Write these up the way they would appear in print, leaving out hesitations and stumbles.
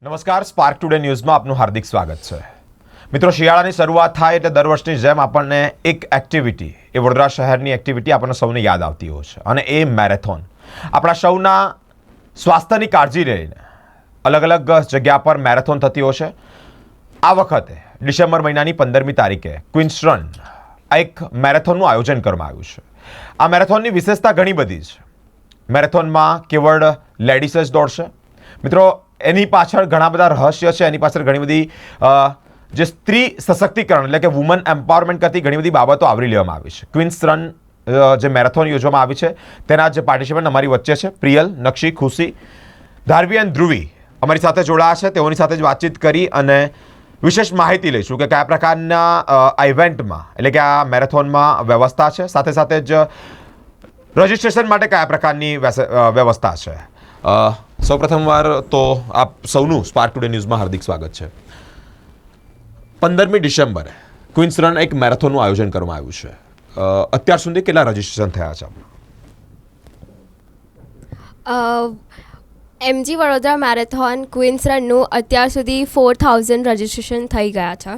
નમસ્કાર, spark today ન્યૂઝમાં આપનું હાર્દિક સ્વાગત છે. મિત્રો, શિયાળાની શરૂઆત થાય એટલે દર વર્ષની જેમ આપણને એક એક્ટિવિટી, એ વડોદરા શહેરની એક્ટિવિટી આપણને સૌને યાદ આવતી હોય છે, અને એ મેરેથોન. આપણા સૌના સ્વાસ્થ્યની કાળજી લઈને અલગ અલગ જગ્યા પર મેરેથોન થતી હોય છે. આ વખતે ડિસેમ્બર મહિનાની 15મી તારીખે ક્વીન્સ રન એક મેરેથોનનું આયોજન કરવામાં આવ્યું છે. આ મેરેથોનની વિશેષતા ઘણી બધી છે. મેરેથોનમાં કેવળ લેડીઝ જ દોડશે. મિત્રો, એની પાછળ ઘણા બધા રહસ્ય છે. એની પાછળ ઘણી બધી જે સ્ત્રી સશક્તિકરણ એટલે કે વુમન એમ્પાવરમેન્ટ કરતી ઘણી બધી બાબતો આવરી લેવામાં આવી છે. ક્વીન્સ રન જે મેરેથોન યોજવામાં આવી છે તેના જે પાર્ટિસિપન્ટ અમારી વચ્ચે છે, પ્રિયલ, નક્ષી, ખુશી, ધારવી અને ધ્રુવી અમારી સાથે જોડાયા છે. તેઓની સાથે જ વાતચીત કરી અને વિશેષ માહિતી લઈશું કે કયા પ્રકારના આ ઇવેન્ટમાં એટલે કે આ મેરેથોનમાં વ્યવસ્થા છે, સાથે સાથે જ રજિસ્ટ્રેશન માટે કયા પ્રકારની વ્યવસ્થા છે. સૌપ્રથમ વાર તો આપ સૌનું સ્પાર્ક ટુડે ન્યૂઝમાં હાર્દિક સ્વાગત છે. 15મી ડિસેમ્બરે ક્વીન્સ રન એક મેરેથોનનું આયોજન કરવામાં આવ્યું છે. અત્યાર સુધી કેટલા રજિસ્ટ્રેશન થયા છે? એમજી વડોદરા મેરેથોન ક્વીન્સ રનનું અત્યાર સુધી 4000 રજિસ્ટ્રેશન થઈ ગયા છે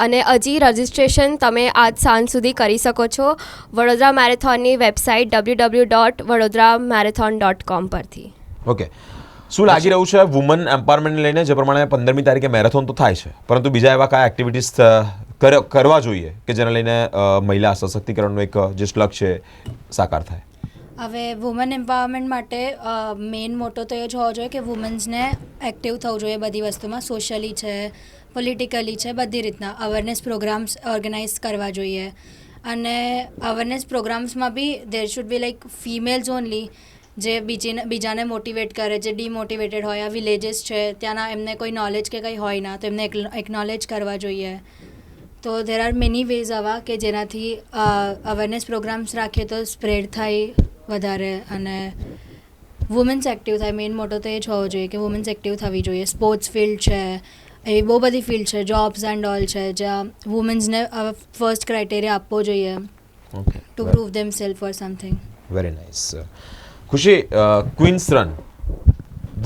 અને હજી રજિસ્ટ્રેશન તમે આજ સાંજ સુધી કરી શકો છો વડોદરા મેરેથોનની વેબસાઇટ www.vadodramarathon.com પરથી. ઓકે, શું લાગી રહ્યું છે વુમન એમ્પાવરમેન્ટને લઈને? જે પ્રમાણે 15મી તારીખે મેરેથોન તો થાય છે, પરંતુ બીજા એવા કયા એક્ટિવિટીઝ કરવા જોઈએ કે જેને લઈને મહિલા સશક્તિકરણનો એક જે લક્ષ્ય સાકાર થાય? હવે વુમન એમ્પાવરમેન્ટ માટે મેઇન મોટો તો એ જ હોવો જોઈએ કે વુમન્સને એક્ટિવ થવું જોઈએ બધી વસ્તુમાં, સોશિયલી છે, પોલિટિકલી છે, બધી રીતના અવેરનેસ પ્રોગ્રામ્સ ઓર્ગેનાઇઝ કરવા જોઈએ. અને અવેરનેસ પ્રોગ્રામ્સમાં બી there should be like females only, જે બીજાને મોટિવેટ કરે, જે ડિમોટિવેટેડ હોય. આ વિલેજીસ છે, ત્યાંના એમને કોઈ નોલેજ કે કંઈ હોય ના, તો એમને એકનોલેજ કરવા જોઈએ. તો દેર આર મેની વેઝ આવા કે જેનાથી અવેરનેસ પ્રોગ્રામ્સ રાખીએ તો સ્પ્રેડ થાય વધારે અને વુમન્સ એક્ટિવ થાય. મેઇન મોટો તો એ જ હોવો જોઈએ કે વુમન્સ એક્ટિવ થવી જોઈએ. સ્પોર્ટ્સ ફિલ્ડ છે, એવી બહુ બધી ફિલ્ડ છે, જોબ્સ એન્ડ ઓલ છે, જ્યાં વુમન્સને ફર્સ્ટ ક્રાઇટેરિયા આપવો જોઈએ to prove them self or something. Very nice. Khushi, queens run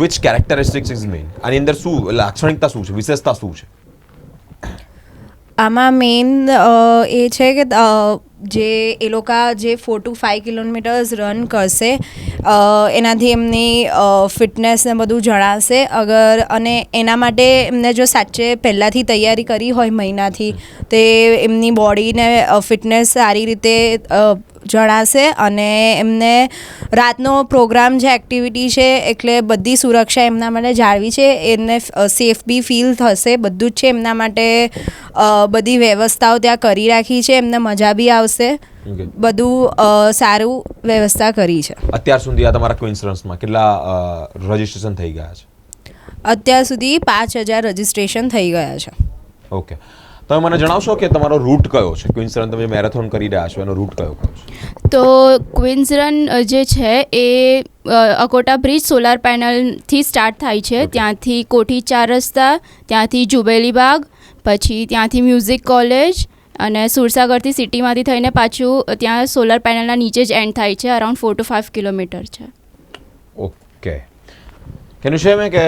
which characteristics is main? આની અંદર શું લાક્ષણિકતા, શું છે, વિશેષતા શું છે? આમાં મેઇન એ છે કે જે એ લોકો જે 4 to 5 કિલોમીટર્સ રન કરશે એનાથી એમની ફિટનેસને બધું જણાશે. અને એના માટે એમને જો સાચે પહેલાંથી તૈયારી કરી હોય મહિનાથી, તે એમની બોડીને ફિટનેસ સારી રીતે જણાશે. અને એમને રાતનો પ્રોગ્રામ જે એક્ટિવિટી છે એટલે બધી સુરક્ષા એમના માટે જાળવી છે. એમને સેફ બી ફીલ થશે, બધું જ છે એમના માટે. બધી વ્યવસ્થાઓ ત્યાં કરી રાખી છે, એમને મજા બી આવશે. બધું સારું વ્યવસ્થા કરી છે. અત્યાર સુધી આ તમારા ક્વીન્સ રન્સમાં કેટલા રજિસ્ટ્રેશન થઈ ગયા છે? અત્યાર સુધી 5000 રજિસ્ટ્રેશન થઈ ગયા છે. ઓકે, તમે મને જણાવશો કે તમારો રૂટ કયો છે? ક્વીન્સ રન તમે મેરેથોન કરી રહ્યા છો, એનો રૂટ કયો છે? તો ક્વીન્સ રન જે છે એ અકોટા બ્રિજ સોલાર પેનલથી સ્ટાર્ટ થાય છે. ત્યાંથી કોઠી 4 રસ્તા, ત્યાંથી જુબેલી બાગ, પછી ત્યાંથી મ્યુઝિક કોલેજ અને સુરસાગરથી સિટીમાંથી થઈને પાછું ત્યાં સોલાર પેનલના નીચે જ એન્ડ થાય છે. અરાઉન્ડ 4 to 5 કિલોમીટર છે. ઓકે, કેન યુ શેર મે કે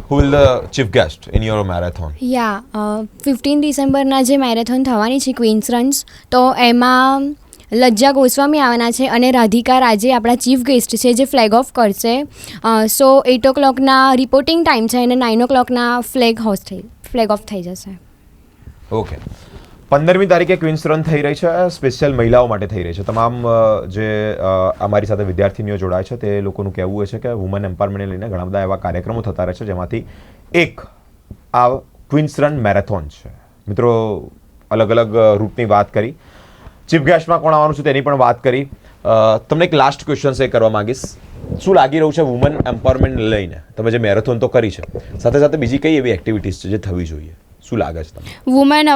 who will the chief guest in your marathon? 15 ડિસેમ્બરના જે મેરેથોન થવાની છે ક્વીન્સ રન્સ, તો એમાં લજ્જા ગોસ્વામી આવવાના છે અને રાધિકા રાજે આપણા ચીફ ગેસ્ટ છે, જે ફ્લેગ ઓફ કરશે. સો 8 o'clockના રિપોર્ટિંગ ટાઈમ છે અને 9 o'clockના ફ્લેગ ઓફ થઈ જશે. ઓકે, 15મી તારીખે ક્વીન્સ રન થઈ રહી છે, સ્પેશિયલ મહિલાઓ માટે થઈ રહી છે. તમામ જે અમારી સાથે વિદ્યાર્થીનીઓ જોડાય છે તે લોકોનું કહેવું એ છે કે વુમન એમ્પાવરમેન્ટને લઈને ઘણા બધા એવા કાર્યક્રમો થતા રહે છે, જેમાંથી એક આ ક્વીન્સ રન મેરેથોન છે. મિત્રો, અલગ અલગ રૂટની વાત કરી, ચીફ ગેસ્ટમાં કોણ આવવાનું છે તેની પણ વાત કરી. તમને એક લાસ્ટ ક્વેશ્ચન એ કરવા માંગીશ, શું લાગી રહ્યું છે વુમન એમ્પાવરમેન્ટને લઈને? તમે જે મેરેથોન તો કરી છે, સાથે સાથે બીજી કઈ એવી એક્ટિવિટીઝ છે જે થવી જોઈએ? શું લાગે છે તમને? વુમેન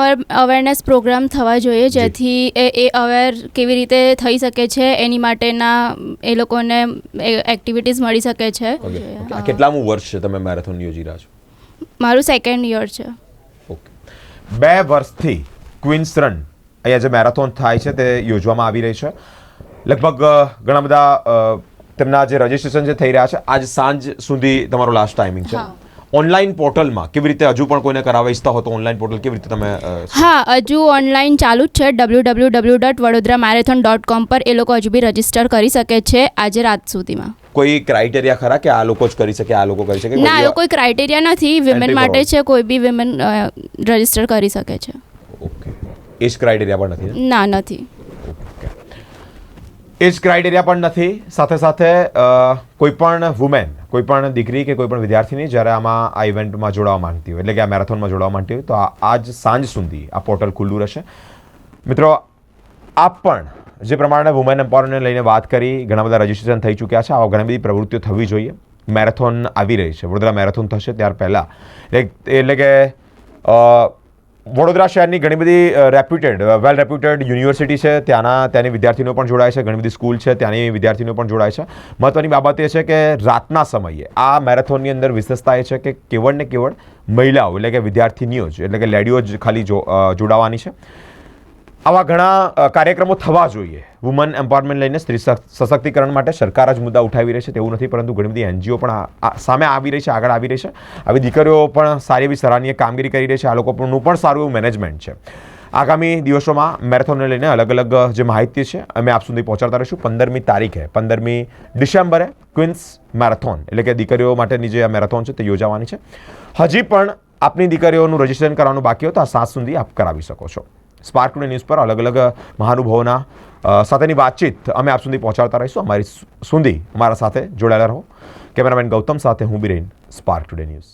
અવેરનેસ પ્રોગ્રામ થવા જોઈએ, જેથી એ અવેર કેવી રીતે થઈ શકે છે એની માટેના એ લોકોને એક્ટિવિટીઝ મળી શકે છે. આ કેટલામું વર્ષ છે તમે મેરેથોન યોજી રહ્યા છો? મારું 2nd યર છે. ઓકે, 2 વર્ષથી ક્વીન્સ રન અહીંયા જે મેરેથોન થાય છે તે યોજવામાં આવી રહી છે. લગભગ ઘણા બધા તેમના જે રજિસ્ટ્રેશન જે થઈ રહ્યા છે, આજ સાંજ સુધી તમારો લાસ્ટ ટાઈમિંગ છે. ઓનલાઈન પોર્ટલમાં કેવી રીતે હજુ પણ કોઈને કરાવવા ઈચ્છતા હો તો ઓનલાઈન પોર્ટલ કેવી રીતે તમે હા, હજુ ઓનલાઈન ચાલુ જ છે. www.vadodara-marathon.com પર એ લોકો હજુ બી રજીસ્ટર કરી શકે છે આજે રાત સુધીમાં. કોઈ ક્રાઇટેરિયા ખરા કે આ લોકો જ કરી શકે, આ લોકો કરી શકે? ના, એવો કોઈ ક્રાઇટેરિયા નથી. વિમેન Entry માટે for all. છે, કોઈ બી વિમેન રજીસ્ટર કરી શકે છે. ઓકે, એજ ક્રાઇટેરિયા પણ નથી ને? ના, નથી. એજ ક્રાઇટેરિયા પણ નથી. સાથે સાથે કોઈ પણ વુમેન, કોઈ પણ દીકરી કે કોઈ પણ વિદ્યાર્થીની જ્યારે આમાં આ ઇવેન્ટમાં જોડાવા માંગતી હોય, એટલે કે આ મેરેથોનમાં જોડાવા માંગતી હોય, તો આજ સાંજ સુધી આ પોર્ટલ ખુલ્લું રહેશે. મિત્રો, આપ પણ જે પ્રમાણે વુમેન એમ્પાવરમેન્ટને લઈને વાત કરી, ઘણા બધા રજીસ્ટ્રેશન થઈ ચૂક્યા છે. આવા ઘણી બધી પ્રવૃત્તિઓ થવી જોઈએ. મેરેથોન આવી રહી છે, વડોદરા મેરેથોન થશે ત્યાર પહેલાં એટલે કે વડોદરા શહેરની ઘણી બધી વેલ રેપ્યુટેડ યુનિવર્સિટી છે, ત્યાંની વિદ્યાર્થીઓ પણ જોડાય છે. ઘણી બધી સ્કૂલ છે, ત્યાંની વિદ્યાર્થીઓ પણ જોડાય છે. મહત્ત્વની બાબત એ છે કે રાતના સમયે આ મેરેથોનની અંદર વિશેષતા એ છે કે કેવળ ને કેવળ મહિલાઓ એટલે કે વિદ્યાર્થીનીઓ જ એટલે કે લેડીઓ જ ખાલી જોડાવાની છે. આવા ઘણા કાર્યક્રમો થવા જોઈએ. વુમન એમ્પાવરમેન્ટ લઈને સ્ત્રી સશક્તિકરણ માટે સરકાર જ મુદ્દા ઉઠાવી રહી છે તેવું નથી, પરંતુ ઘણી બધી એનજીઓ પણ સામે આવી રહી છે, આગળ આવી રહી છે. આવી દીકરીઓ પણ સારી એવી સરાહનીય કામગીરી કરી રહી છે. આ લોકોનું પણ સારું એવું મેનેજમેન્ટ છે. આગામી દિવસોમાં મેરેથોનને લઈને અલગ અલગ જે માહિતી છે અમે આપ સુધી પહોંચાડતા રહીશું. 15મી તારીખે 15મી ડિસેમ્બરે ક્વીન્સ મેરેથોન એટલે કે દીકરીઓ માટેની જે આ મેરેથોન છે તે યોજાવાની છે. હજી પણ આપની દીકરીઓનું રજીસ્ટ્રેશન કરવાનું બાકી હોય તો આ 7 સુધી આપ કરાવી શકો છો. સ્પાર્ક ટુડે ન્યૂઝ પર અલગ અલગ મહાનુભાવોના સાથેની વાતચીત અમે આપ સુધી પહોંચાડતા રહીશું. અમારી સુધી અમારા સાથે જોડાયેલા રહો. કેમેરામેન ગૌતમ સાથે હું બિરેન, સ્પાર્ક ટુડે ન્યૂઝ.